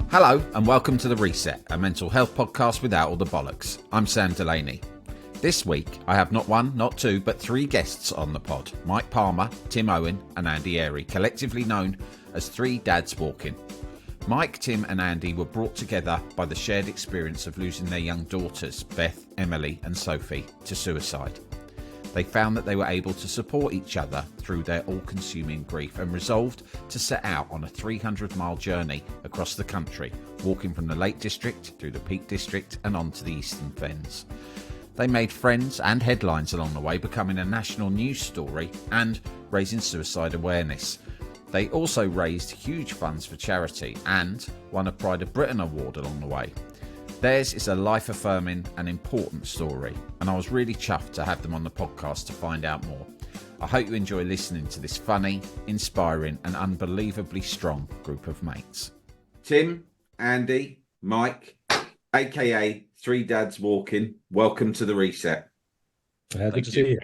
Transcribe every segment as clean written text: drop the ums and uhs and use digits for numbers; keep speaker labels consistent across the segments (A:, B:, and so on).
A: Hello and welcome to The Reset, a mental health podcast without all the bollocks. I'm Sam Delaney. This week I have not one, not two, but three guests on the pod. Mike Palmer, Tim Owen and Andy Airy, collectively known as Three Dads Walking. Mike, Tim and Andy were brought together by the shared experience of losing their young daughters, Beth, Emily and Sophie, to suicide. They found that they were able to support each other through their all-consuming grief and resolved to set out on a 300-mile journey across the country, walking from the Lake District through the Peak District and on to the Eastern Fens. They made friends and headlines along the way, becoming a national news story and raising suicide awareness. They also raised huge funds for charity and won a Pride of Britain award along the way. Theirs is a life-affirming and important story, and I was really chuffed to have them on the podcast to find out more. I hope you enjoy listening to this funny, inspiring and unbelievably strong group of mates. Tim, Andy, Mike, aka Three Dads Walking, welcome to The Reset.
B: Good to see you.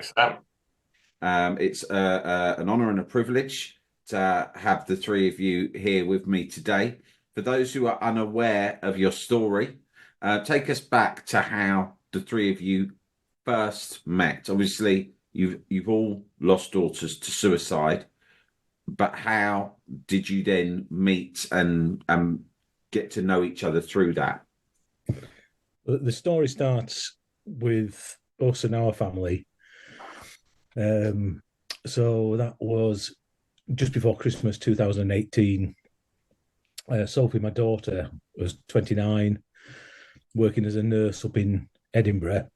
A: It's an honour and a privilege to have the three of you here with me today. For those who are unaware of your story, take us back to how the three of you first met. Obviously, you've all lost daughters to suicide, but how did you then meet and get to know each other through that?
B: The story starts with us and our family. So that was just before Christmas 2018. Sophie, my daughter, was 29, working as a nurse up in Edinburgh,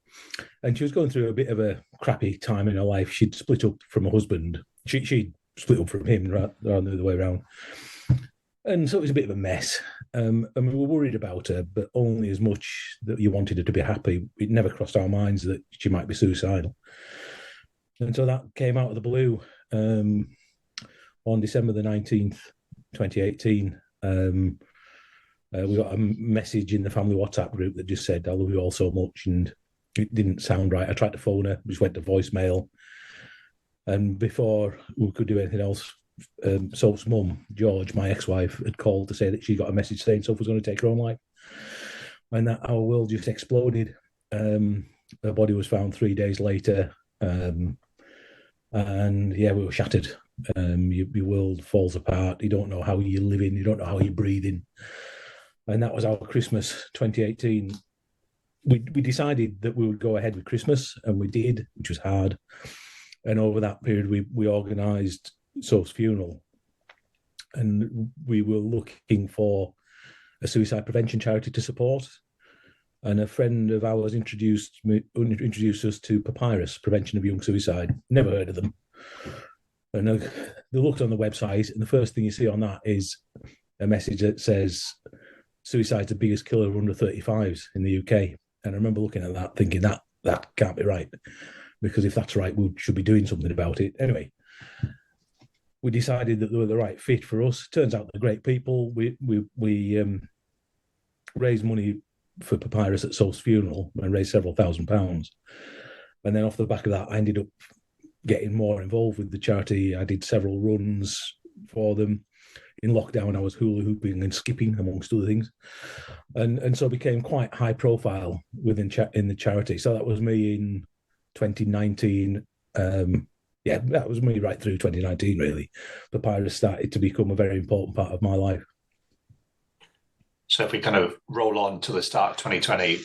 B: and she was going through a bit of a crappy time in her life. She'd split up from her husband. She'd split up from him rather than the other way around. And so it was a bit of a mess. And we were worried about her, but only as much that you wanted her to be happy. It never crossed our minds that she might be suicidal. And so that came out of the blue on December the 19th, 2018. We got a message in the family WhatsApp group that just said, "I love you all so much," and it didn't sound right. I tried to phone her, just went to voicemail. And before we could do anything else, Soph's mum, George, my ex-wife, had called to say that she got a message saying Soph was going to take her own life. And that our world just exploded. Her body was found 3 days later. And yeah, we were shattered. Your world falls apart. You don't know how you're living. You don't know how you're breathing. And that was our Christmas 2018. We decided that we would go ahead with Christmas, and we did, which was hard. And over that period, we organised Soph's funeral. And we were looking for a suicide prevention charity to support. And a friend of ours introduced us to Papyrus, Prevention of Young Suicide. Never heard of them. And they looked on the website, and the first thing you see on that is a message that says suicide's the biggest killer of under 35s in the UK. And I remember looking at that thinking that can't be right, because if that's right, we should be doing something about it. Anyway, we decided that they were the right fit for us. Turns out they're great people. We raised money for Papyrus at Soph's funeral and raised several £1,000s. And then off the back of that, I ended up getting more involved with the charity. I did several runs for them. In lockdown, I was hula hooping and skipping, amongst other things, and so became quite high profile in the charity. So that was me in 2019. Yeah, that was me right through 2019. Really, Papyrus started to become a very important part of my life.
C: So if we kind of roll on to the start of 2020,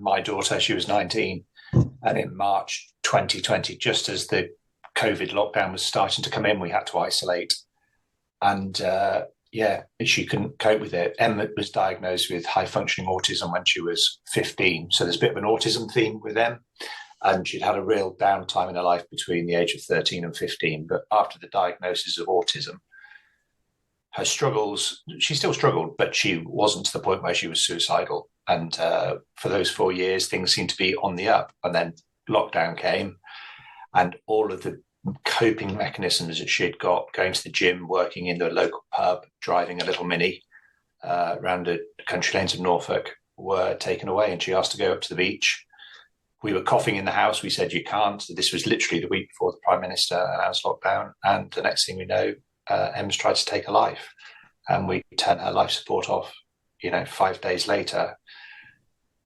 C: my daughter, she was 19, and in March 2020, just as the COVID lockdown was starting to come in, we had to isolate. And she couldn't cope with it. Emma was diagnosed with high-functioning autism when she was 15. So there's a bit of an autism theme with Em. And she'd had a real downtime in her life between the age of 13 and 15. But after the diagnosis of autism, her struggles, she still struggled, but she wasn't to the point where she was suicidal. And for those 4 years, things seemed to be on the up. And then lockdown came, and all of the coping mechanisms that she'd got, going to the gym, working in the local pub, driving a little Mini around the country lanes of Norfolk, were taken away. And she asked to go up to the beach. We were coughing in the house. We said, you can't. This was literally the week before the Prime Minister announced lockdown. And the next thing we know, Em's tried to take her life. and we turned her life support off, 5 days later.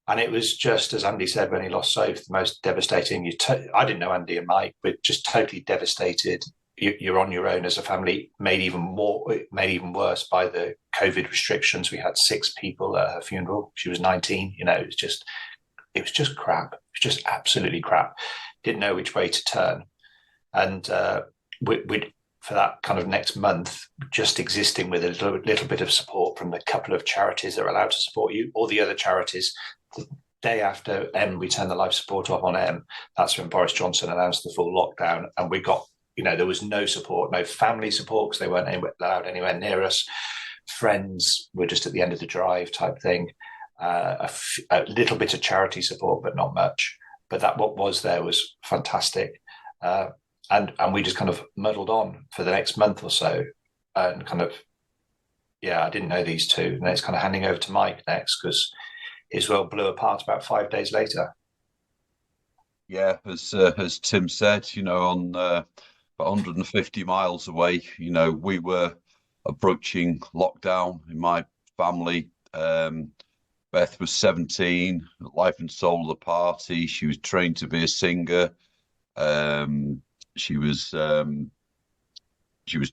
C: And it was just, as Andy said when he lost Soph, the most devastating. I didn't know Andy and Mike, but just totally devastated. You're on your own as a family, made even worse by the COVID restrictions. We had 6 people at her funeral. She was 19. It was just crap. It was just absolutely crap. Didn't know which way to turn. And we'd for that kind of next month, just existing with a little bit of support from the couple of charities that are allowed to support you, or the other charities. The day after we turned the life support off on that's when Boris Johnson announced the full lockdown, and we got, there was no support, no family support, because they weren't allowed anywhere near us. Friends were just at the end of the drive type thing. A little bit of charity support, but not much. But that what was there was fantastic. And we just kind of muddled on for the next month or so, and kind of, I didn't know these two. And it's kind of handing over to Mike next, because his world blew apart about 5 days later.
D: Yeah, as Tim said, on about 150 miles away, we were approaching lockdown in my family. Beth was 17, life and soul of the party. She was trained to be a singer. She was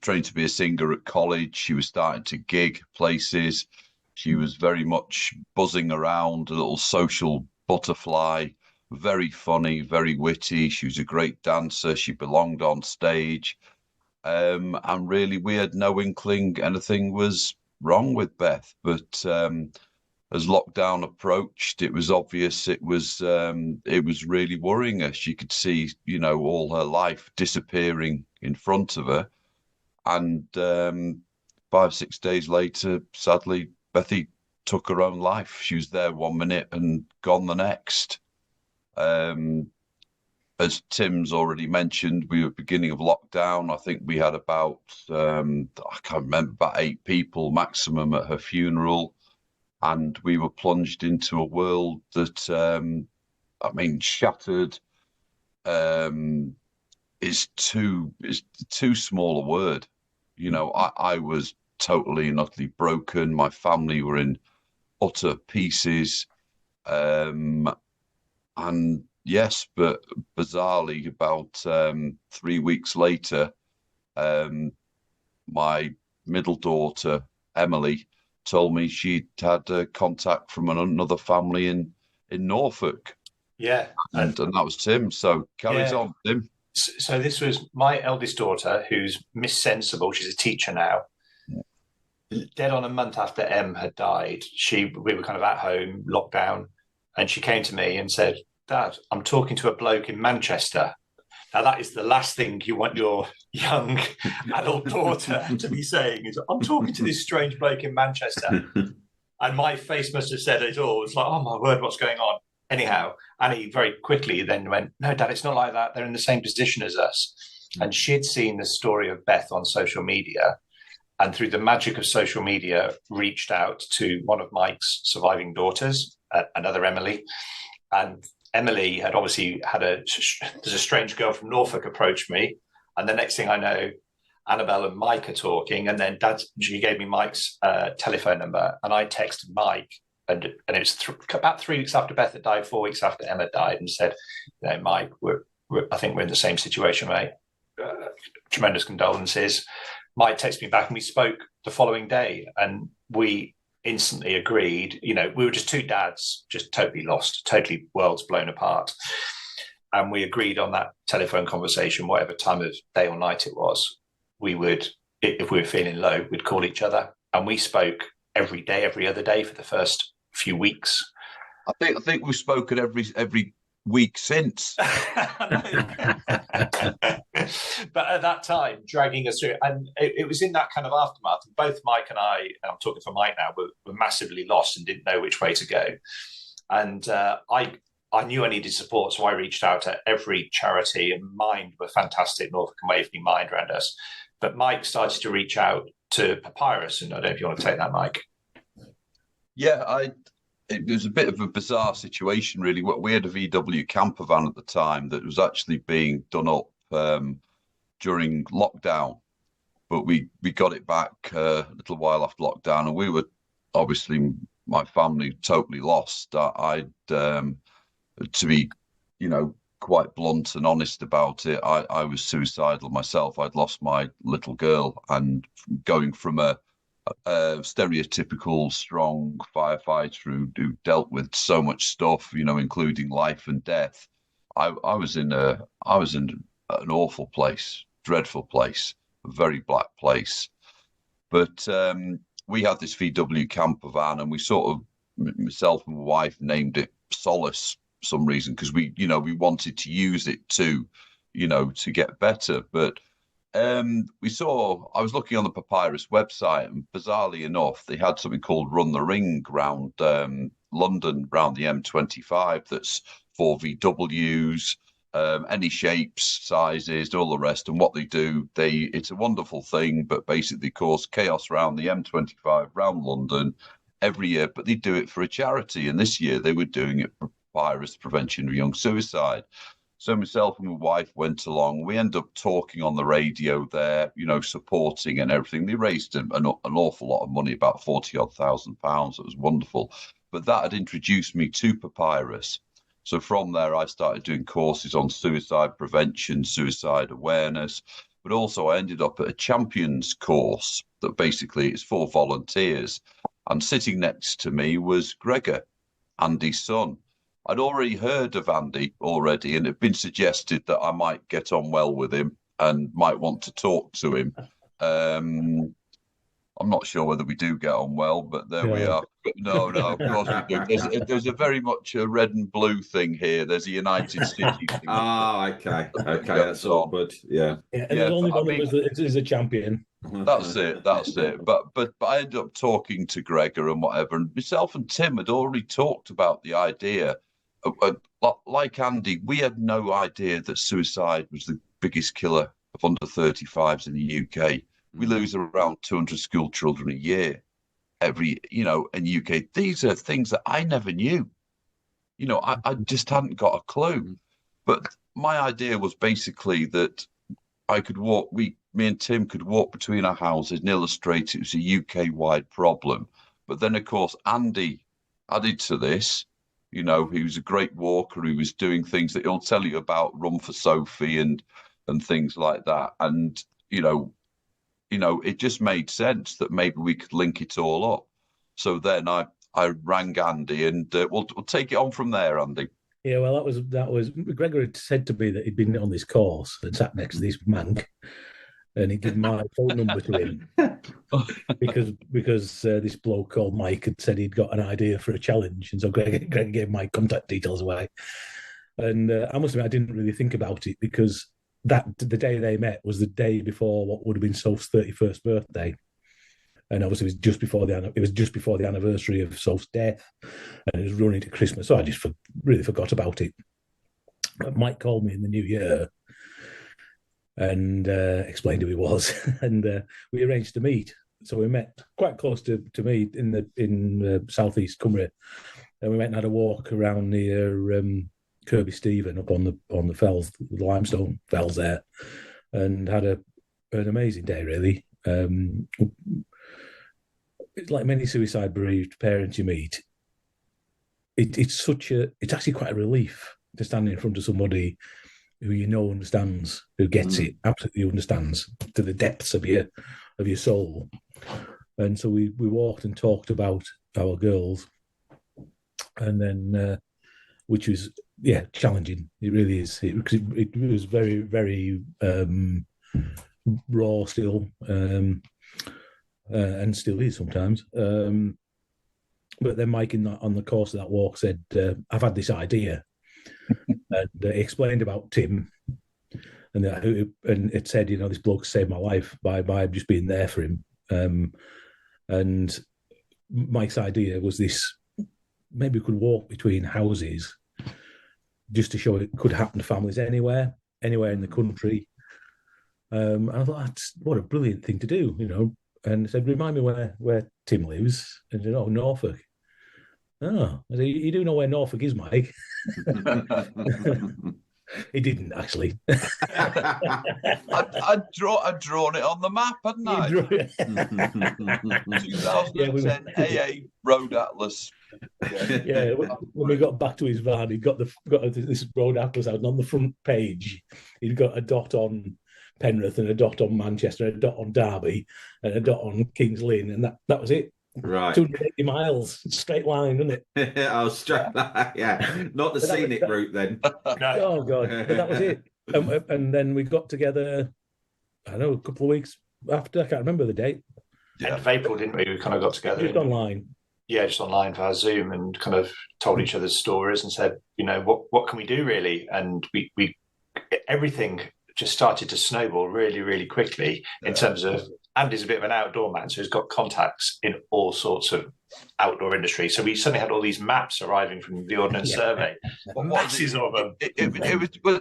D: trained to be a singer at college. She was starting to gig places. She was very much buzzing around, a little social butterfly, very funny, very witty. She was a great dancer. She belonged on stage. And really, we had no inkling anything was wrong with Beth. But as lockdown approached, it was obvious it was really worrying her. She could see, all her life disappearing in front of her. And 5-6 days later, sadly, Bethy took her own life. She was there 1 minute and gone the next. As Tim's already mentioned, we were at the beginning of lockdown. I think we had about, I can't remember, about 8 people maximum at her funeral. And we were plunged into a world that, shattered is too small a word. I was totally and utterly broken. My family were in utter pieces. And yes, but bizarrely, about 3 weeks later, my middle daughter, Emily, told me she'd had contact from another family in Norfolk.
C: Yeah.
D: And that was Tim. So carries on, Tim.
C: So this was my eldest daughter, who's Miss Sensible. She's a teacher now. Yeah. Dead on a month after Em had died, we were kind of at home, lockdown, and she came to me and said, "Dad, I'm talking to a bloke in Manchester." Now, that is the last thing you want your young adult daughter to be saying, is, "I'm talking to this strange bloke in Manchester." And my face must have said it all. It's like, oh, my word, what's going on? Anyhow, Annie very quickly then went, "No, Dad, it's not like that. They're in the same position as us." And she'd seen the story of Beth on social media, and through the magic of social media, reached out to one of Mike's surviving daughters, another Emily. And Emily had obviously there's a strange girl from Norfolk approached me. And the next thing I know, Annabelle and Mike are talking. And then she gave me Mike's telephone number. And I texted Mike. And it was about 3 weeks after Beth had died, 4 weeks after Emma died, and said, "Mike, I think we're in the same situation, mate. Tremendous condolences." Mike texted me back, and we spoke the following day. And we instantly agreed, we were just two dads, just totally lost, totally worlds blown apart. And we agreed on that telephone conversation, whatever time of day or night it was, we would, if we were feeling low, we'd call each other. And we spoke every day, every other day for the first few weeks.
D: I think we've spoken every week since.
C: But at that time, dragging us through, and it was in that kind of aftermath. Both Mike and I'm talking for Mike now, were massively lost and didn't know which way to go. And I knew I needed support, so I reached out to every charity, and Mind were fantastic, Norfolk and Waveney Mind around us. But Mike started to reach out to Papyrus, and I don't know if you want to take that, Mike.
D: Yeah, it was a bit of a bizarre situation, really. We had a VW camper van at the time that was actually being done up during lockdown. but we got it back a little while after lockdown, and we were obviously, my family totally lost. I'd to be, quite blunt and honest about it, I was suicidal myself. I'd lost my little girl, and going from a stereotypical strong firefighter who dealt with so much stuff, including life and death. I was in an awful place, dreadful place, a very black place. But we had this VW camper van, and we sort of, myself and my wife, named it Solace for some reason, because we wanted to use it to get better. But I was looking on the Papyrus website, and bizarrely enough, they had something called Run the Ring around London, around the M25, that's for VWs, any shapes, sizes, all the rest. And what they do, it's a wonderful thing, but basically cause chaos around the M25, around London every year. But they do it for a charity. And this year they were doing it for Papyrus Prevention of Young Suicide. So myself and my wife went along. We ended up talking on the radio there, supporting and everything. They raised an awful lot of money, about 40-odd thousand pounds. It was wonderful. But that had introduced me to Papyrus. So from there, I started doing courses on suicide prevention, suicide awareness. But also I ended up at a champions course that basically is for volunteers. And sitting next to me was Gregor, Andy's son. I'd already heard of Andy already, and it had been suggested that I might get on well with him and might want to talk to him. I'm not sure whether we do get on well, but there we are. But no, of course we do. There's a very much a red and blue thing here. There's a United City thing.
A: Okay, that's all good. Yeah.
B: And there's only one of us that is a champion.
D: That's it. But I ended up talking to Gregor and whatever, and myself and Tim had already talked about the idea. Like Andy, we had no idea that suicide was the biggest killer of under 35s in the UK. We lose around 200 school children a year in the UK. These are things that I never knew. I just hadn't got a clue. But my idea was basically that I could me and Tim could walk between our houses and illustrate it was a UK-wide problem. But then, of course, Andy added to this. He was a great walker. He was doing things that he'll tell you about, Run for Sophie and things like that. And, it just made sense that maybe we could link it all up. So then I rang Andy, and we'll take it on from there, Andy.
B: Yeah, well, that was Gregor had said to me that he'd been on this course and sat next to this mank, and he gave my phone number to him because this bloke called Mike had said he'd got an idea for a challenge, and so Gregor gave my contact details away. And I must admit, I didn't really think about it because the day they met was the day before what would have been Soph's 31st birthday, and obviously it was just before the anniversary of Soph's death, and it was running to Christmas, so I just really forgot about it. But Mike called me in the new year and explained who he was, and we arranged to meet. So we met quite close to me in southeast Cumbria, and we went and had a walk around near Kirby Stephen up on the fells, the limestone fells there, and had an amazing day, really. It's like many suicide bereaved parents you meet. It's actually quite a relief to stand in front of somebody who understands, who gets it, absolutely understands to the depths of your soul. And so we walked and talked about our girls, and then which was challenging. It really is, because it was very, very raw still, and still is sometimes. But then Mike on the course of that walk said, I've had this idea. And he explained about Tim, and it said, this bloke saved my life by just being there for him. And Mike's idea was this: maybe we could walk between houses just to show it could happen to families anywhere in the country. And I thought, what a brilliant thing to do, And I said, remind me where Tim lives. And he said, Norfolk. Oh, I said, you do know where Norfolk is, Mike. He didn't actually.
D: I'd drawn it on the map, hadn't
B: He
D: I?
B: drew it.
D: 2010 AA Road Atlas.
B: Yeah, when we got back to his van, he got this road atlas out, and on the front page, he'd got a dot on Penrith and a dot on Manchester, and a dot on Derby, and a dot on Kings Lynn, and that was it.
A: Right.
B: 280 miles, straight line, isn't it?
A: Oh, straight line, yeah. Not the scenic route then.
B: Oh, God. But that was it. And then we got together, I don't know, a couple of weeks after. I can't remember the date.
C: End of April, didn't we? We kind of got together.
B: Just online.
C: Yeah, just online via Zoom, and kind of told each other's stories and said, what can we do really? And we everything just started to snowball really, really quickly in terms of Andy's a bit of an outdoor man, so he's got contacts in all sorts of outdoor industry. So we suddenly had all these maps arriving from the Ordnance Survey, masses of them.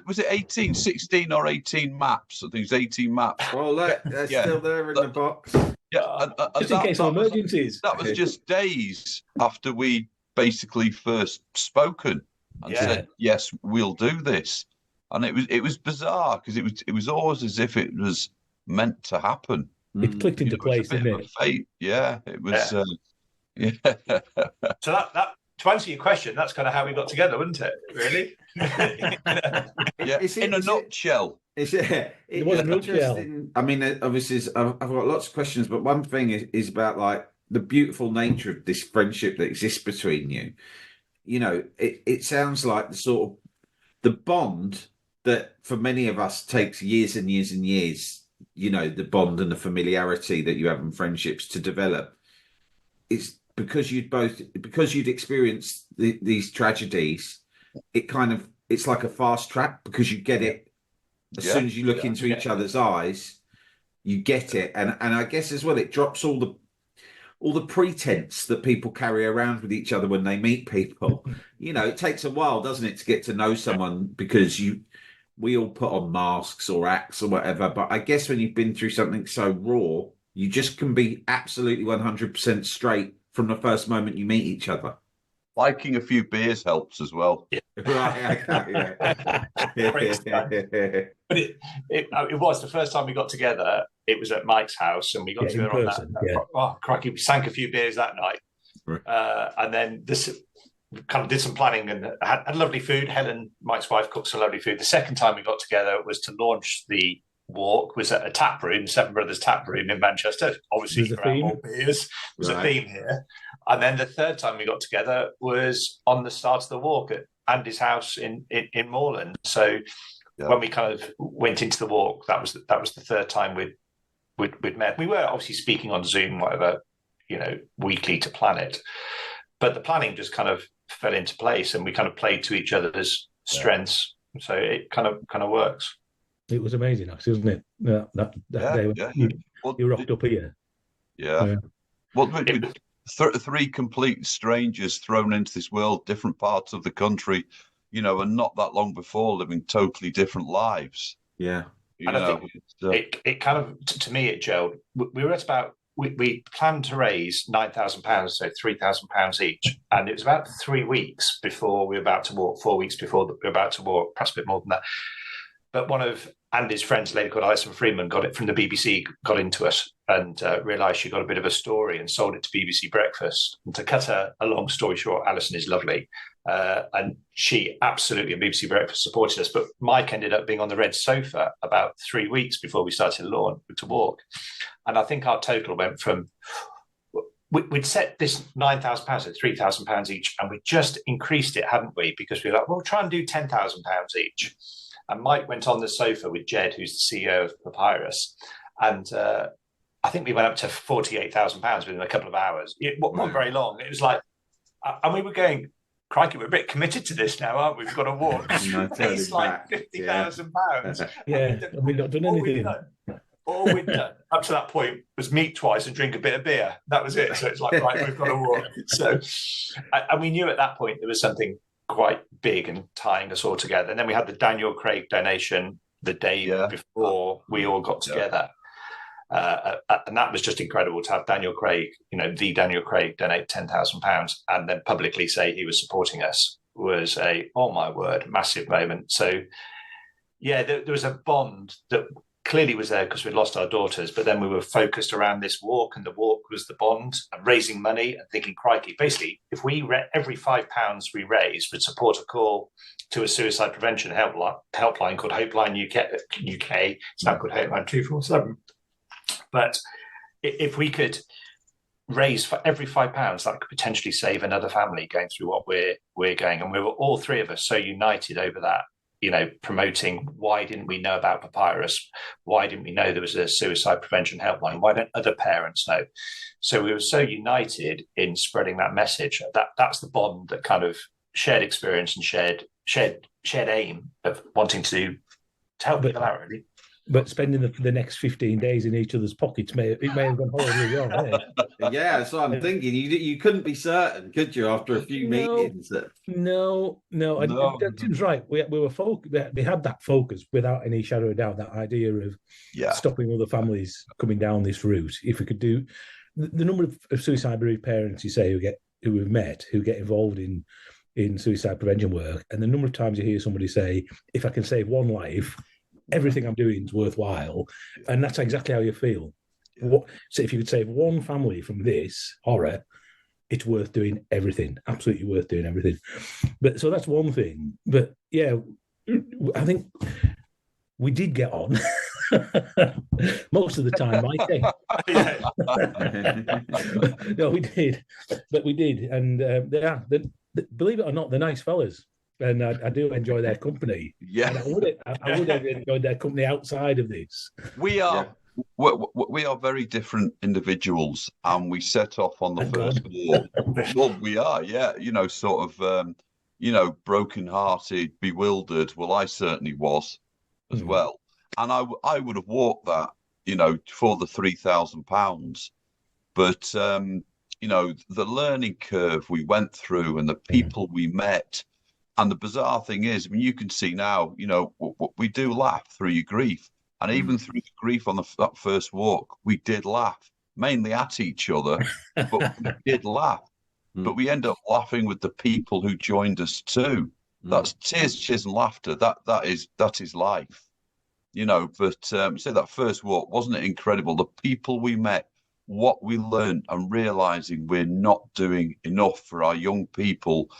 D: Was it 16 or 18 maps? I think it was 18 maps.
A: Well, they're still there in the box.
D: Yeah,
B: just in case of emergencies.
D: That was just days after we basically first spoken and said, yes, we'll do this. And it was bizarre because it was always as if it was meant to happen.
B: It clicked into place, didn't it?
D: Fate. Yeah, it was. Yeah.
C: So that to answer your question, that's kind of how we got together, wasn't it? Really?
D: Yeah. In a nutshell.
B: It was a nutshell.
A: I mean, obviously, I've got lots of questions, but one thing is about like the beautiful nature of this friendship that exists between you. It sounds like the sort of the bond that for many of us takes years and years and years. The bond and the familiarity that you have in friendships to develop. It's because you'd experienced these tragedies. It's like a fast track because you get it as soon as you look into each other's eyes. You get it, and I guess as well, it drops all the pretense that people carry around with each other when they meet people. It takes a while, doesn't it, to get to know someone because we all put on masks or acts or whatever. But I guess when you've been through something so raw, you just can be absolutely 100% straight from the first moment you meet each other.
D: Liking a few beers helps as well.
A: Yeah. Right.
C: But it was the first time we got together. It was at Mike's house, and we got together on that. Oh, crikey, we sank a few beers that night. Right. And then we kind of did some planning and had lovely food. Helen, Mike's wife, cooked some lovely food. The second time we got together was to launch the walk, was at a tap room, Seven Brothers tap room in Manchester. Obviously, around more beers. There's a theme here. And then the third time we got together was on the start of the walk at Andy's house in Moreland. So when we kind of went into the walk, that was the third time we'd met. We were obviously speaking on Zoom, whatever, weekly to plan it. But the planning just kind of fell into place, and we kind of played to each other's strengths. So it kind of works.
B: It was amazing, actually, wasn't it? That day when you rocked up here.
D: Yeah. Well, three complete strangers thrown into this world, different parts of the country, and not that long before living totally different lives.
A: Yeah.
C: And I think it kind of, to me, it gelled. We were at about, we planned to raise £9,000, so £3,000 each. And it was about 3 weeks before we were about to walk, 4 weeks before we were about to walk, perhaps a bit more than that. But one of Andy's friends, a lady called Alison Freeman, got it from the BBC, got into it and realised she got a bit of a story and sold it to BBC Breakfast. And to cut a long story short, Alison is lovely. And she absolutely at BBC Breakfast supported us. But Mike ended up being on the red sofa about 3 weeks before we started to walk. And I think our total went from, we'd set this £9,000 at £3,000 each, and we just increased it, hadn't we? Because we were like, well, we'll try and do £10,000 each. And Mike went on the sofa with Jed, who's the CEO of Papyrus. And I think we went up to £48,000 within a couple of hours. It wasn't very long. It was like, and we were going, crikey, we're a bit committed to this now, aren't we? We've got to walk. It's like £50,000.
B: Yeah, we've not done anything.
C: All we'd done up to that point was meet twice and drink a bit of beer. That was it. So it's like, right, we've got to walk. So, and we knew at that point there was something quite big and tying us all together. And then we had the Daniel Craig donation the day before we all got together. And that was just incredible to have Daniel Craig, the Daniel Craig, donate £10,000 and then publicly say he was supporting us was oh my word, massive moment. So Yeah, there was a bond that clearly was there because we'd lost our daughters, but then we were focused around this walk, and the walk was the bond, and raising money and thinking, crikey, basically, if we every £5 we raise would support a call to a suicide prevention helpline called Hopeline UK. It's now called Hopeline 247. But if we could raise for every £5, that could potentially save another family going through what we're going. And we were all three of us so united over that, promoting, why didn't we know about Papyrus? Why didn't we know there was a suicide prevention helpline? Why don't other parents know? So we were so united in spreading that message. That's the bond, that kind of shared experience and shared aim of wanting to help people out, really.
B: But spending the next 15 days in each other's pockets may have gone horribly wrong.
A: Yeah, that's what I'm thinking. You couldn't be certain, could you, after a few meetings?
B: No. Tim's right. We were we had that focus without any shadow of doubt. That idea of stopping other families coming down this route. If we could do the number of suicide bereaved parents you say who we've met who get involved in suicide prevention work, and the number of times you hear somebody say, "If I can save one life, everything I'm doing is worthwhile," and that's exactly how you feel. So if you could save one family from this horror, it's worth doing everything. Absolutely worth doing everything. But so that's one thing. But yeah, I think we did get on most of the time, I think. No, we did, but we did, and believe it or not, they're nice fellas. And I do enjoy their company.
D: Yeah,
B: and I would have enjoyed their company outside of this.
D: We are very different individuals, and we set off on the first war. Well, we are, broken-hearted, bewildered. Well, I certainly was as well, and I would have walked that, for the £3,000. But the learning curve we went through and the people we met. And the bizarre thing is, I mean, you can see now, we do laugh through your grief. And even through the grief on that first walk, we did laugh, mainly at each other, but we did laugh. But we end up laughing with the people who joined us too. That's tears, cheers, and laughter. That is life, But say that first walk, wasn't it incredible? The people we met, what we learned, and realizing we're not doing enough for our young people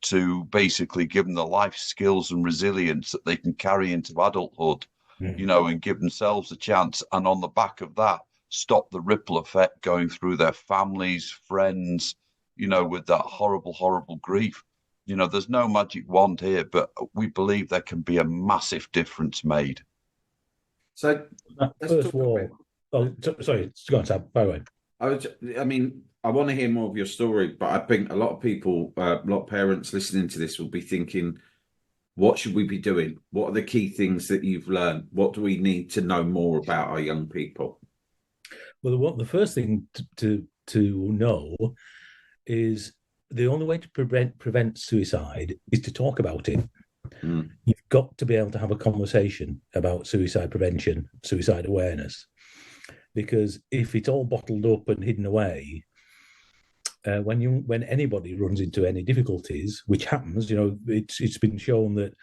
D: to basically give them the life skills and resilience that they can carry into adulthood, and give themselves a chance. And on the back of that, stop the ripple effect going through their families, friends, with that horrible, horrible grief. There's no magic wand here, but we believe there can be a massive difference made.
B: So first war. Oh, sorry, go on, Sam. By the way.
A: I want to hear more of your story, but I think a lot of people, a lot of parents listening to this will be thinking, what should we be doing? What are the key things that you've learned? What do we need to know more about our young people?
B: Well, the first thing to know is the only way to prevent suicide is to talk about it. You've got to be able to have a conversation about suicide prevention, suicide awareness, because if it's all bottled up and hidden away, when anybody runs into any difficulties, which happens, it's been shown that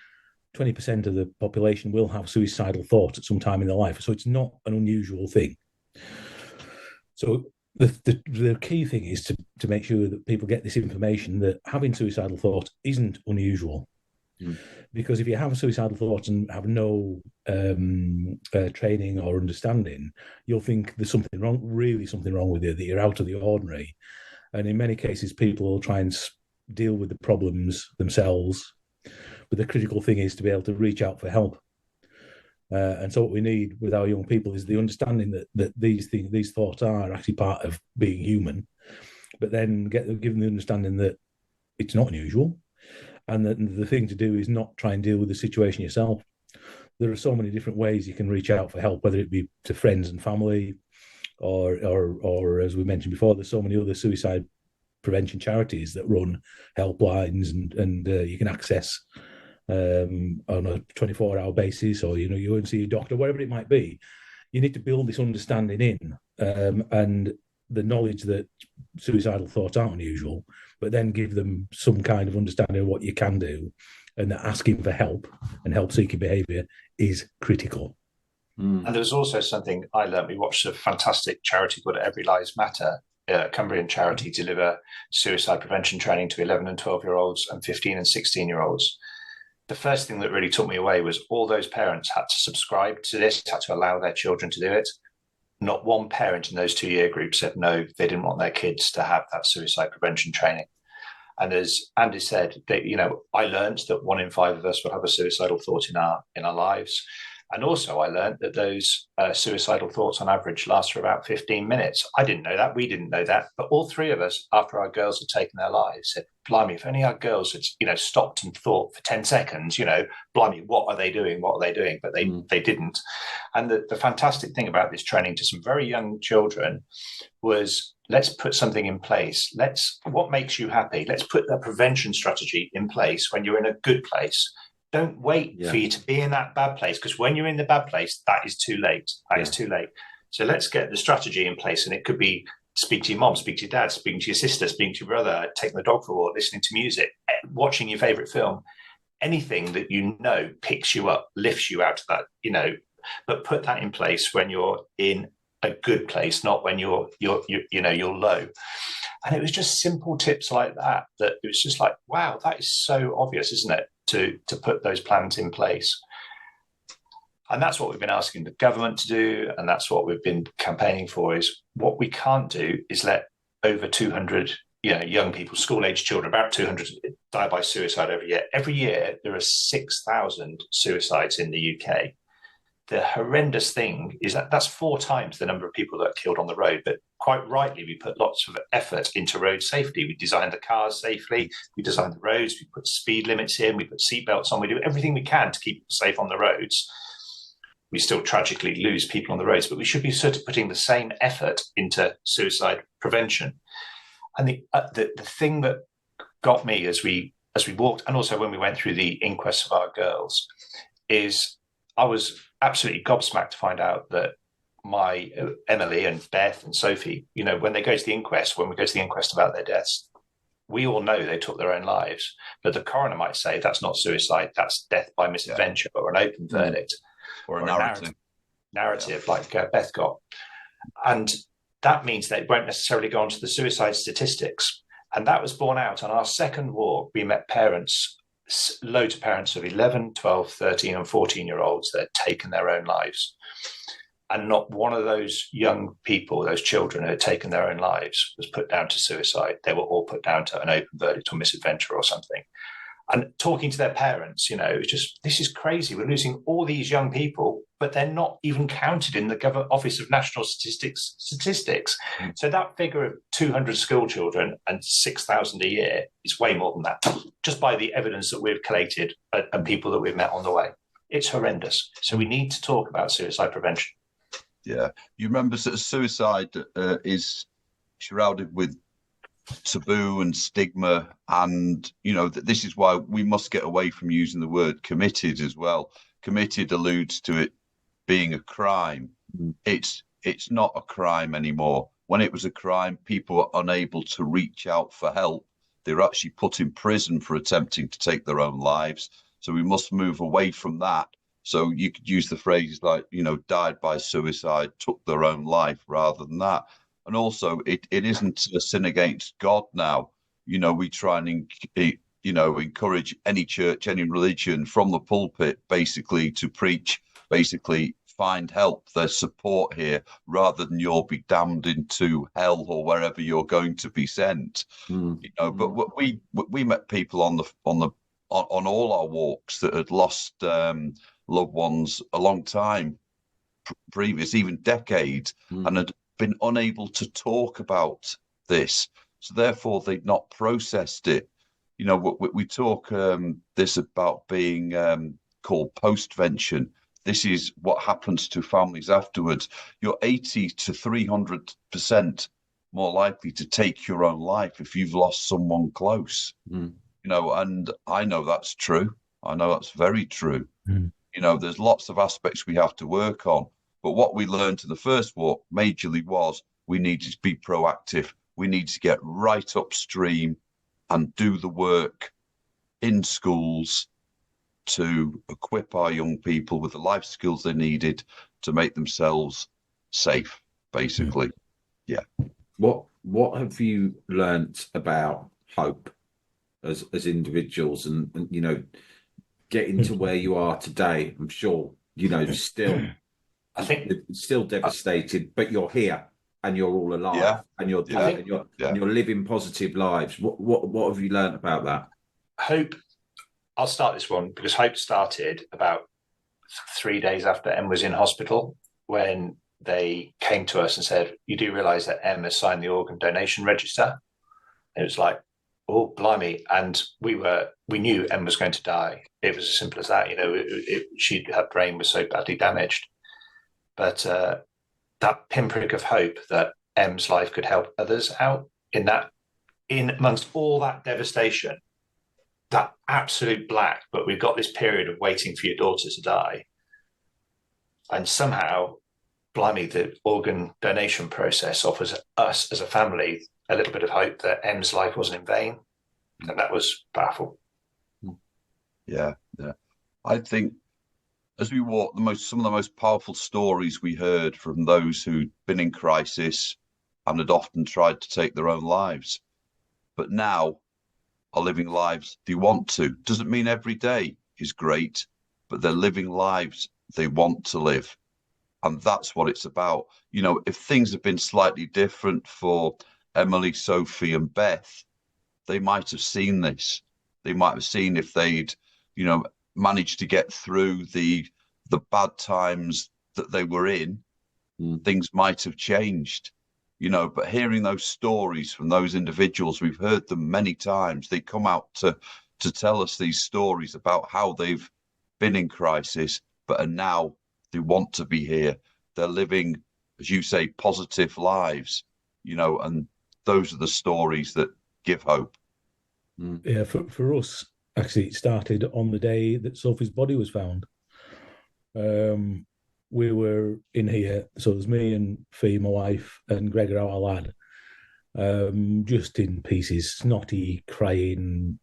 B: 20% of the population will have suicidal thoughts at some time in their life. So it's not an unusual thing. So the key thing is to make sure that people get this information that having suicidal thoughts isn't unusual. Because if you have suicidal thoughts and have no training or understanding, you'll think there's something wrong with you, that you're out of the ordinary. And in many cases, people will try and deal with the problems themselves. But the critical thing is to be able to reach out for help. And so what we need with our young people is the understanding that these thoughts are actually part of being human, but then give them the understanding that it's not unusual. And the thing to do is not try and deal with the situation yourself. There are so many different ways you can reach out for help, whether it be to friends and family, or as we mentioned before, there's so many other suicide prevention charities that run helplines and you can access on a 24-hour basis, or you go and see your doctor, whatever it might be. You need to build this understanding in and the knowledge that suicidal thoughts aren't unusual, but then give them some kind of understanding of what you can do and that asking for help and help-seeking behaviour is critical.
C: And there was also something I learned. We watched a fantastic charity called Every Lives Matter. Cumbrian charity deliver suicide prevention training to 11 and 12-year-olds and 15 and 16-year-olds. The first thing that really took me away was all those parents had to subscribe to this, had to allow their children to do it. Not one parent in those 2-year groups said no, they didn't want their kids to have that suicide prevention training. And as Andy said, I learned that 1 in 5 of us will have a suicidal thought in our lives. And also I learned that those suicidal thoughts on average last for about 15 minutes. I didn't know that. We didn't know that. But all 3 of us, after our girls had taken their lives, said, blimey, if only our girls had, stopped and thought for 10 seconds, blimey, what are they doing? What are they doing? But they didn't. And the fantastic thing about this training to some very young children was, let's put something in place. What makes you happy? Let's put a prevention strategy in place when you're in a good place. Don't wait for you to be in that bad place, because when you're in the bad place, that is too late. That is too late. So let's get the strategy in place. And it could be speak to your mom, speak to your dad, speaking to your sister, speaking to your brother, taking the dog for a walk, listening to music, watching your favorite film. Anything that picks you up, lifts you out of that, but put that in place when you're in a good place, not when you're low. And it was just simple tips like that it was just like, wow, that is so obvious, isn't it? To put those plans in place. And that's what we've been asking the government to do, and that's what we've been campaigning for. Is what we can't do is let over 200 young people, school-age children, about 200, die by suicide every year. Every year there are 6,000 suicides in the UK. The horrendous thing is that's 4 times the number of people that are killed on the road. But quite rightly, we put lots of effort into road safety. We designed the cars safely. We designed the roads. We put speed limits in. We put seatbelts on. We do everything we can to keep people safe on the roads. We still tragically lose people on the roads, but we should be sort of putting the same effort into suicide prevention. And the thing that got me as we walked, and also when we went through the inquest of our girls, is I was absolutely gobsmacked to find out that my Emily and Beth and Sophie, when we go to the inquest about their deaths, we all know they took their own lives. But the coroner might say that's not suicide, that's death by misadventure, or an open verdict,
D: or a
C: narrative like Beth got. And that means they won't necessarily go onto the suicide statistics. And that was borne out on our second walk. We met parents, loads of parents of 11, 12, 13 and 14-year-olds that had taken their own lives. And not one of those young people, those children who had taken their own lives, was put down to suicide. They were all put down to an open verdict or misadventure or something. And talking to their parents, it's just, this is crazy. We're losing all these young people, but they're not even counted in the Office of National Statistics. So that figure of 200 school children and 6,000 a year is way more than that, just by the evidence that we've collated and people that we've met on the way. It's horrendous. So we need to talk about suicide prevention.
D: Yeah. You remember that suicide is shrouded with taboo and stigma, and this is why we must get away from using the word committed as well. Committed alludes to it being a crime. It's not a crime anymore. When it was a crime, people were unable to reach out for help. They were actually put in prison for attempting to take their own lives. So we must move away from that. So you could use the phrase like, died by suicide, took their own life, rather than that. And also, it isn't a sin against God now. We try and, encourage any church, any religion from the pulpit, basically, to preach, find help. There's support here, rather than you'll be damned into hell or wherever you're going to be sent. But we met people on all our walks that had lost loved ones a long time previous, even decades, and had been unable to talk about this. So therefore they'd not processed it. We talk this about being called postvention. This is what happens to families afterwards. You're 80 to 300% more likely to take your own life if you've lost someone close. And I know that's true. I know that's very true. There's lots of aspects we have to work on. But what we learned in the first walk majorly was we needed to be proactive. We need to get right upstream and do the work in schools, to equip our young people with the life skills they needed to make themselves safe, basically. Yeah.
A: What have you learnt about hope as individuals, and getting to where you are today? I'm sure still.
C: I think
A: still devastated, but you're here and you're all alive,
D: Yeah.
A: and you're living positive lives. What have you learnt about that?
C: Hope. I'll start this one because hope started about 3 days after Em was in hospital, when they came to us and said, "You do realise that Em has signed the organ donation register?" It was like, oh blimey, and we knew Em was going to die. It was as simple as that. Her brain was so badly damaged. But that pinprick of hope that Em's life could help others out in amongst all that devastation, that absolute black, but we've got this period of waiting for your daughter to die. And somehow, blimey, the organ donation process offers us as a family a little bit of hope that Em's life wasn't in vain. And that was powerful.
D: Yeah. I think as we walk, some of the most powerful stories we heard from those who'd been in crisis and had often tried to take their own lives, but now are living lives they want to. Doesn't mean every day is great, but they're living lives they want to live. And that's what it's about. If things have been slightly different for Emily, Sophie and Beth, they might have seen this. They might have seen if they'd, managed to get through the bad times that they were in, things might have changed. But hearing those stories from those individuals, we've heard them many times. They come out to tell us these stories about how they've been in crisis, but are now, they want to be here. They're living, as you say, positive lives, and those are the stories that give hope.
B: Yeah, for us, actually, it started on the day that Sophie's body was found. We were in here, so it was me and Fee, my wife, and Gregor, our lad, just in pieces, snotty, crying,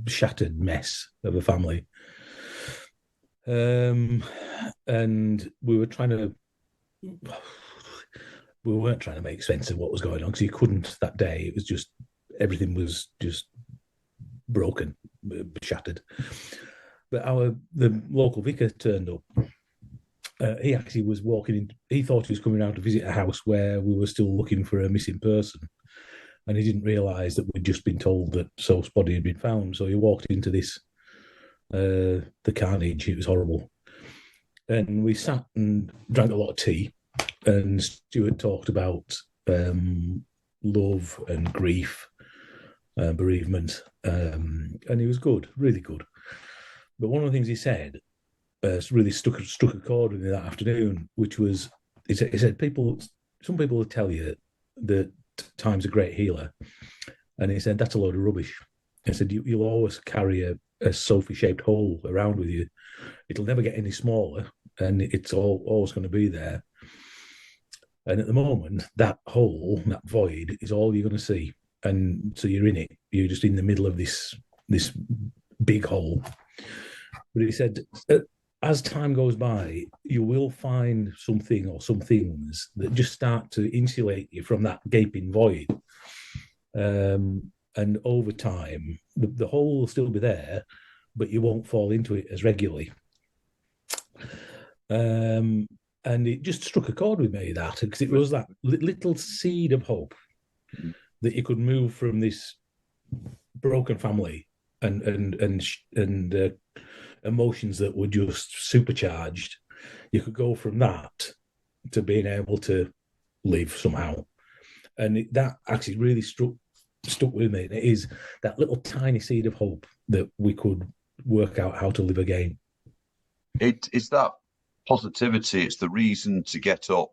B: shattered mess of a family. And we weren't trying to make sense of what was going on, because you couldn't that day. It was just, everything was just broken, shattered. But the local vicar turned up. He actually was walking in. He thought he was coming around to visit a house where we were still looking for a missing person, and he didn't realise that we'd just been told that Soph's body had been found. So he walked into this, the carnage. It was horrible. And we sat and drank a lot of tea, and Stuart talked about love and grief, bereavement, and he was good, really good. But one of the things he said really struck a chord with me that afternoon, which was, he said, some people will tell you that time's a great healer, and he said that's a load of rubbish. He said you'll always carry a Sophie-shaped hole around with you. It'll never get any smaller, and it's always going to be there. And at the moment, that hole, that void, is all you're going to see. And so you're in it. You're just in the middle of this big hole. But he said, as time goes by, you will find something or some things that just start to insulate you from that gaping void. And over time, the hole will still be there, but you won't fall into it as regularly. And it just struck a chord with me, that, because it was that little seed of hope that you could move from this broken family and emotions that were just supercharged. You could go from that to being able to live somehow. And that actually really stuck with me. It is that little tiny seed of hope that we could work out how to live again.
D: It's that positivity. It's the reason to get up.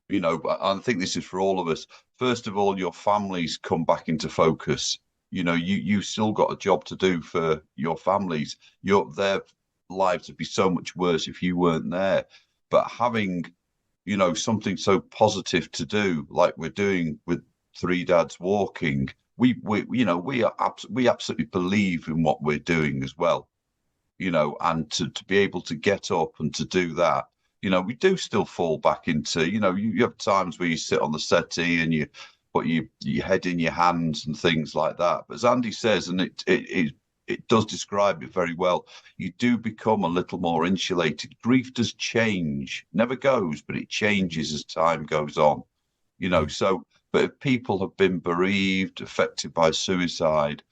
D: I think this is for all of us. First of all, your families come back into focus. You still got a job to do for your families. Their lives would be so much worse if you weren't there. But having, something so positive to do, like we're doing with Three Dads Walking, we absolutely believe in what we're doing as well. and to be able to get up and to do that, we do still fall back into, you have times where you sit on the settee and you put your head in your hands and things like that. But as Andy says, and it does describe it very well, you do become a little more insulated. Grief does change, never goes, but it changes as time goes on, so, but if people have been bereaved, affected by suicide,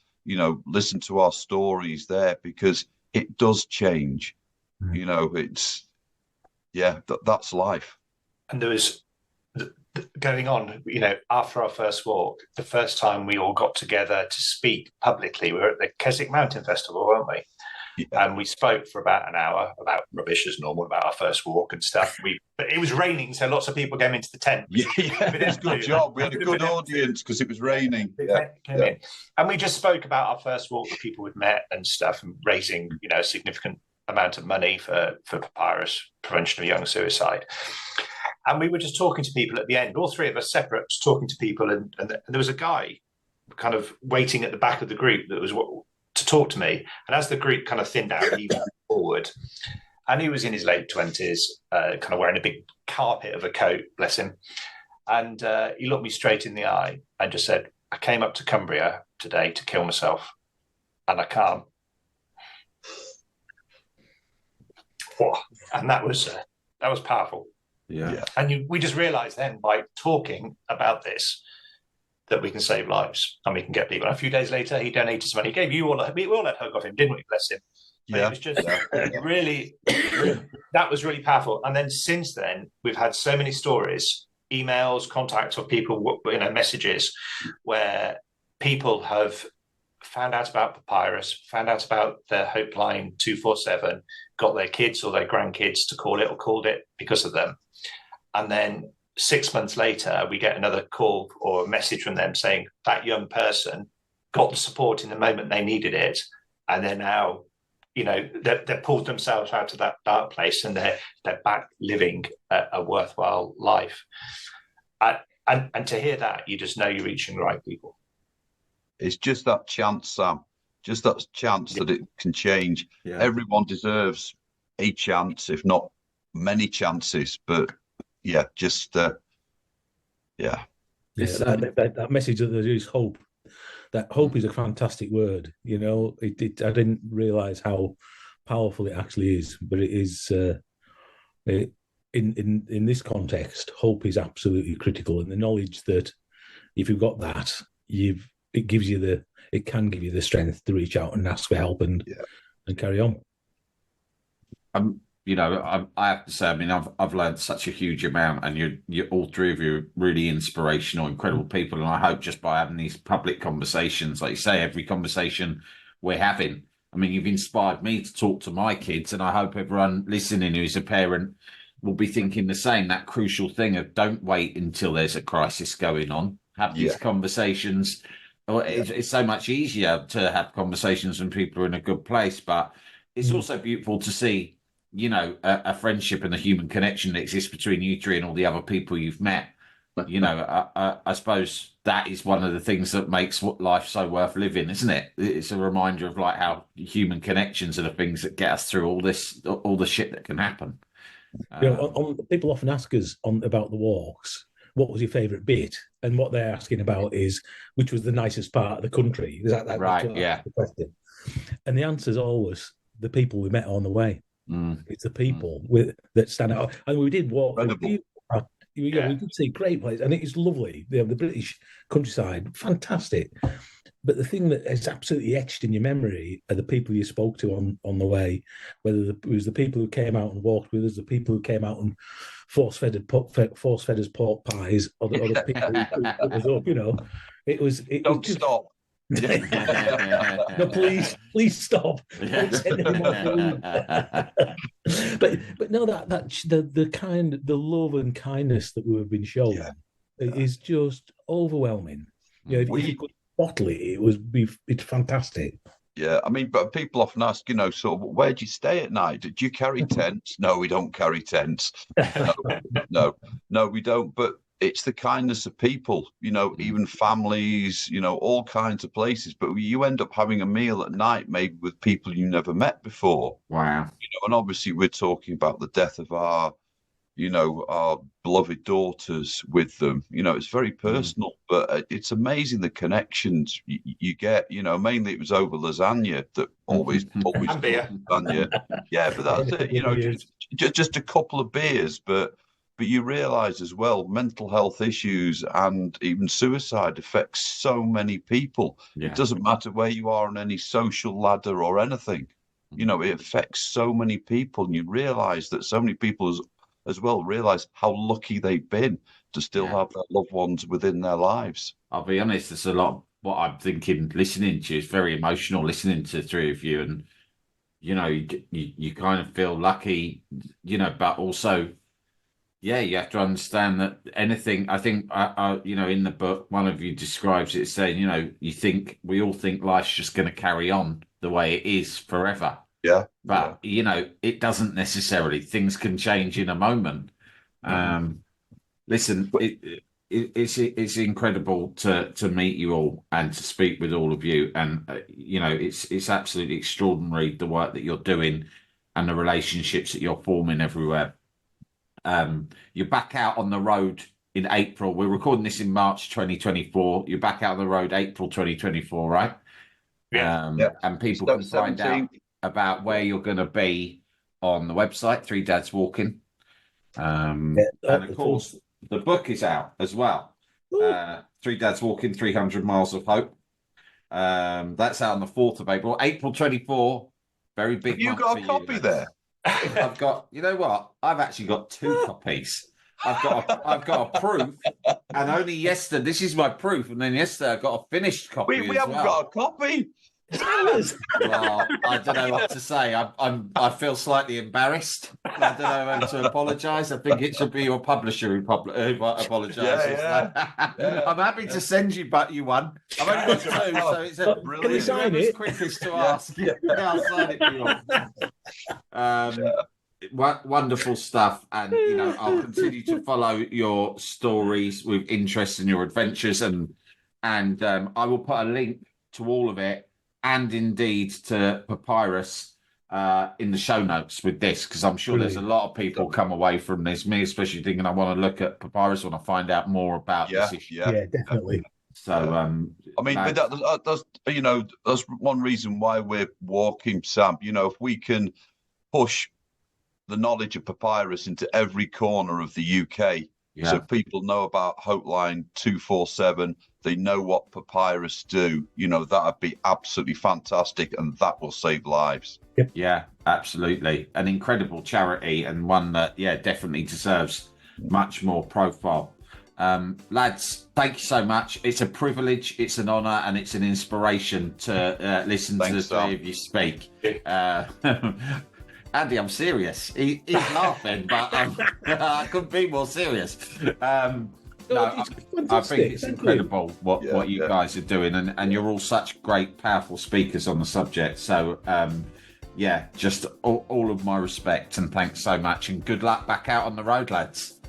D: listen to our stories there, because it does change. It's, that's life.
C: And there was going on, after our first walk, the first time we all got together to speak publicly, we were at the Keswick Mountain Festival, weren't we? Yeah. And we spoke for about an hour about rubbish as normal, about our first walk and stuff. But it was raining, so lots of people came into the tent.
D: Yeah, it was a good job. We had a good audience because it was raining.
C: Came in. And we just spoke about our first walk with people we'd met and stuff, and raising, a significant amount of money for Papyrus, prevention of young suicide. And we were just talking to people at the end, all three of us separate, talking to people, and there was a guy kind of waiting at the back of the group that was to talk to me. And as the group kind of thinned out, he moved forward. And he was in his late 20s, kind of wearing a big carpet of a coat, bless him. And he looked me straight in the eye and just said, "I came up to Cumbria today to kill myself, and I can't." And that was powerful.
A: Yeah.
C: And we just realised then, by talking about this, that we can save lives and we can get people. And a few days later, he donated some money. He gave you all we all had a hug off him, didn't we? Bless him. But it was just really, that was really powerful. And then since then, we've had so many stories, emails, contacts of people, messages, where people have found out about Papyrus, found out about the Hope Line 247, got their kids or their grandkids to call it, or called it because of them. And then 6 months later, we get another call or a message from them saying that young person got the support in the moment they needed it, and they're now, they've pulled themselves out of that dark place, and they're back living a worthwhile life. And to hear that, you just know you're reaching the right people.
D: It's just that chance, Sam. Just that chance that it can change. Yeah. Everyone deserves a chance, if not many chances. But that
B: message that there is hope. That hope is a fantastic word. I didn't realize how powerful it actually is, but it is. In this context, hope is absolutely critical, and the knowledge that if you've got that, it can give you the strength to reach out and ask for help and carry on.
A: I have to say, I've learned such a huge amount, and you're all three of you are really inspirational, incredible people. And I hope just by having these public conversations, like you say, every conversation we're having, you've inspired me to talk to my kids, and I hope everyone listening who's a parent will be thinking the same, that crucial thing of don't wait until there's a crisis going on. Have these conversations. It's so much easier to have conversations when people are in a good place, but it's also beautiful to see, a friendship and the human connection that exists between you three and all the other people you've met. I suppose that is one of the things that makes life so worth living, isn't it? It's a reminder of like how human connections are the things that get us through all the shit that can happen.
B: People often ask us about the walks, what was your favourite bit? And what they're asking about is which was the nicest part of the country. Is that right? Yeah. The question. And the answer is always the people we met on the way. It's the people that stand out. And we did walk. We did see great place, and it is lovely. The British countryside, fantastic. But the thing that is absolutely etched in your memory are the people you spoke to on the way, whether it was the people who came out and walked with us, the people who came out and force-fed us pork pies, or the people who put us up, It was
D: stop.
B: No, please stop. Don't send any more food. but no, the love and kindness that we have been shown is just overwhelming. If you could bottle it, it's fantastic.
D: Yeah, but people often ask, where do you stay at night? Do you carry tents? No, we don't carry tents. No, we don't. But it's the kindness of people, even families, all kinds of places. But you end up having a meal at night, maybe with people you never met before.
A: Wow.
D: And obviously we're talking about the death of our beloved daughters with them. It's very personal, but it's amazing the connections you get. Mainly it was over lasagna that always
C: and beer.
D: Lasagna. Yeah, but that's it. Just a couple of beers, but you realise as well, mental health issues and even suicide affects so many people.
A: Yeah.
D: It doesn't matter where you are on any social ladder or anything. It affects so many people, and you realise that so many people as well realise how lucky they've been to still have their loved ones within their lives.
A: I'll be honest, there's a lot of what I'm thinking, listening to you. It's very emotional listening to the three of you, and you kind of feel lucky, but also, you have to understand that anything. I think, in the book, one of you describes it saying, we all think life's just going to carry on the way it is forever.
D: Yeah.
A: But, it doesn't necessarily. Things can change in a moment. Listen, it's incredible to meet you all and to speak with all of you. And, it's absolutely extraordinary, the work that you're doing and the relationships that you're forming everywhere. You're back out on the road in April. We're recording this in March 2024. You're back out on the road April 2024, right?
C: Yeah.
A: And people can find out about where you're going to be on the website, Three Dads Walking. And of course, the book is out as well. Three Dads Walking, 300 Miles of Hope. That's out on the 4th of April. April 24, very big.
D: Have you got a copy there?
A: I've got, you know what? I've actually got 2 copies. I've got a proof, and only yesterday. This is my proof, and then yesterday I got a finished copy.
D: We haven't got a copy.
A: Well, I don't know what to say. I feel slightly embarrassed. I don't know how to apologise. I think it should be your publisher who apologises. I'm happy to send you one. I've only got 2, so it's a brilliant.
B: Can you sign it?
A: Quickest to ask. Yeah, I'll sign it for you. Wonderful stuff, and I'll continue to follow your stories with interest in your adventures, and I will put a link to all of it, and indeed to Papyrus in the show notes with this, because I'm sure there's a lot of people come away from this, me especially, thinking I want to look at Papyrus, want to find out more about this issue.
B: Yeah, definitely.
A: So,
D: I mean, that's one reason why we're walking, Sam. If we can push the knowledge of Papyrus into every corner of the UK, so people know about Hopeline 247, they know what Papyrus do, that'd be absolutely fantastic, and that will save lives.
A: Yeah, absolutely. An incredible charity, and one that, definitely deserves much more profile. Lads, thank you so much. It's a privilege, it's an honour, and it's an inspiration to listen to the three of you speak. Andy, I'm serious. He's laughing, but I couldn't be more serious. I think it's incredible what you guys are doing, and you're all such great, powerful speakers on the subject. So, just all of my respect, and thanks so much, and good luck back out on the road, lads.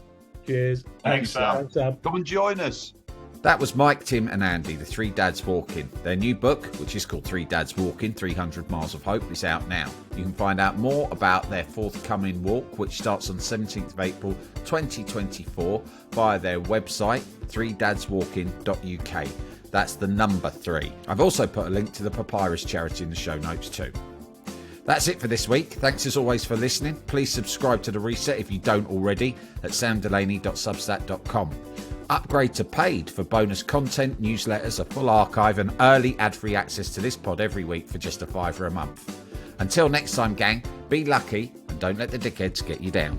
B: Cheers.
C: Thanks, Sam.
D: Come and join us.
A: That was Mike, Tim and Andy, the Three Dads Walking. Their new book, which is called Three Dads Walking, 300 Miles of Hope, is out now. You can find out more about their forthcoming walk, which starts on 17th of April 2024, via their website, threedadswalking.uk. That's the number 3. I've also put a link to the Papyrus charity in the show notes too. That's it for this week. Thanks as always for listening. Please subscribe to The Reset if you don't already at samdelaney.substack.com. Upgrade to paid for bonus content, newsletters, a full archive, and early ad-free access to this pod every week for just $5 a month. Until next time, gang, be lucky and don't let the dickheads get you down.